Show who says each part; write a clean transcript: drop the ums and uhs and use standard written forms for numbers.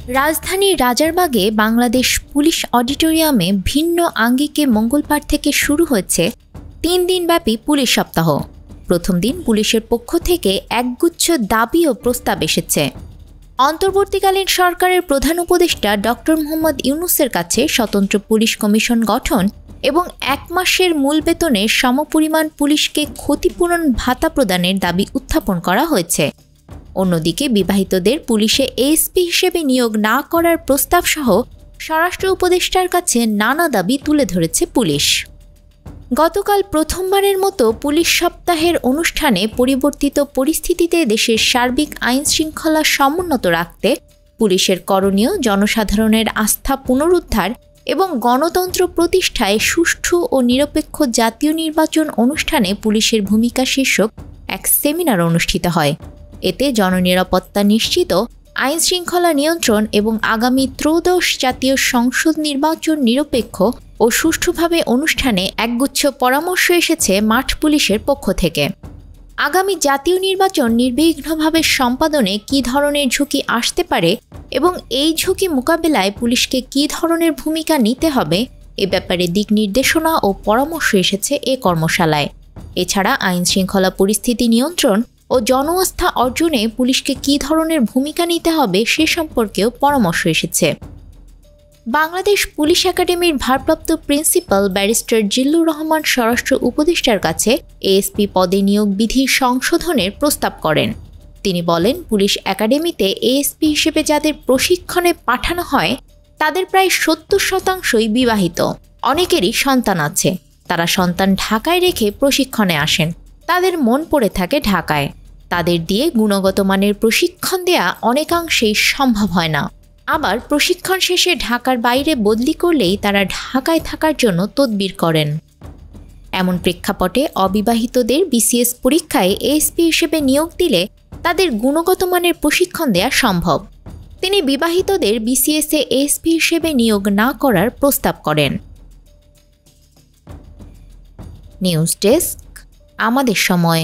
Speaker 1: রাজধানীর রাজারবাগে বাংলাদেশ পুলিশ অডিটোরিয়ামে ভিন্ন আঙ্গিকে মঙ্গলবার থেকে শুরু হয়েছে 3 দিনব্যাপী পুলিশ সপ্তাহ। প্রথম দিন পুলিশের পক্ষ থেকে একগুচ্ছ দাবি ও প্রস্তাব এসেছে। অন্তর্বর্তীকালীন সরকারের প্রধান উপদেষ্টা ডক্টর মোহাম্মদ ইউনূসের কাছে স্বতন্ত্র পুলিশ কমিশন গঠন এবং 1 মাসের মূল বেতনের সমপরিমাণ পুলিশকে ক্ষতিপূরণ ভাতা প্রদানের দাবি উত্থাপন করা হয়েছে। অন্যদিকে বিবাহিতদের পুলিশে এএসপি হিসেবে নিয়োগ না করার প্রস্তাবসহ স্বরাষ্ট্র উপদেষ্টার কাছে নানা দাবি তুলে ধরেছে পুলিশ। গতকাল প্রথমবারের মতো পুলিশ সপ্তাহের অনুষ্ঠানে পরিবর্তিত পরিস্থিতিতে দেশের সার্বিক আইনশৃঙ্খলা সমুন্নত রাখতে পুলিশের করণীয়, জনসাধারণের আস্থা পুনরুদ্ধার এবং গণতন্ত্র প্রতিষ্ঠায় সুষ্ঠু ও নিরপেক্ষ জাতীয় নির্বাচন অনুষ্ঠানে পুলিশের ভূমিকা শীর্ষক এক সেমিনার অনুষ্ঠিত হয়। এতে জননিরাপত্তা নিশ্চিত, আইনশৃঙ্খলা নিয়ন্ত্রণ এবং আগামী ত্রয়োদশ জাতীয় সংসদ নির্বাচন নিরপেক্ষ ও সুষ্ঠুভাবে অনুষ্ঠানে একগুচ্ছ পরামর্শ এসেছে মাঠ পুলিশের পক্ষ থেকে। আগামী জাতীয় নির্বাচন নির্বিঘ্নভাবে সম্পাদনে কী ধরনের ঝুঁকি আসতে পারে এবং এই ঝুঁকি মোকাবেলায় পুলিশকে কী ধরনের ভূমিকা নিতে হবে এ ব্যাপারে দিক নির্দেশনা ও পরামর্শ এসেছে এ কর্মশালায়। এছাড়া আইনশৃঙ্খলা পরিস্থিতি নিয়ন্ত্রণ ও জনআস্থা অর্জনে পুলিশকে কী ধরনের ভূমিকা নিতে হবে সে সম্পর্কেও পরামর্শ এসেছে। বাংলাদেশ পুলিশ একাডেমির ভারপ্রাপ্ত প্রিন্সিপাল ব্যারিস্টার জিল্লুর রহমান স্বরাষ্ট্র উপদেষ্টার কাছে এএসপি পদে নিয়োগ বিধি সংশোধনের প্রস্তাব করেন। তিনি বলেন, পুলিশ একাডেমিতে এএসপি হিসেবে যাদের প্রশিক্ষণে পাঠানো হয় তাদের প্রায় 70% বিবাহিত। অনেকেরই সন্তান আছে। তারা সন্তান ঢাকায় রেখে প্রশিক্ষণে আসেন। তাদের মন পড়ে থাকে ঢাকায়। তাদের দিয়ে গুণগত মানের প্রশিক্ষণ দেয়া অনেকাংশেই সম্ভব হয় না। আবার প্রশিক্ষণ শেষে ঢাকার বাইরে বদলি করলেই তারা ঢাকায় থাকার জন্য তদবির করেন। এমন প্রেক্ষাপটে অবিবাহিতদের বিসিএস পরীক্ষায় এএসপি হিসেবে নিয়োগ দিলে তাদের গুণগত মানের প্রশিক্ষণ দেয়া সম্ভব। তিনি বিবাহিতদের বিসিএসে এএসপি হিসেবে নিয়োগ না করার প্রস্তাব করেন। নিউজ ডেস্ক, আমাদের সময়।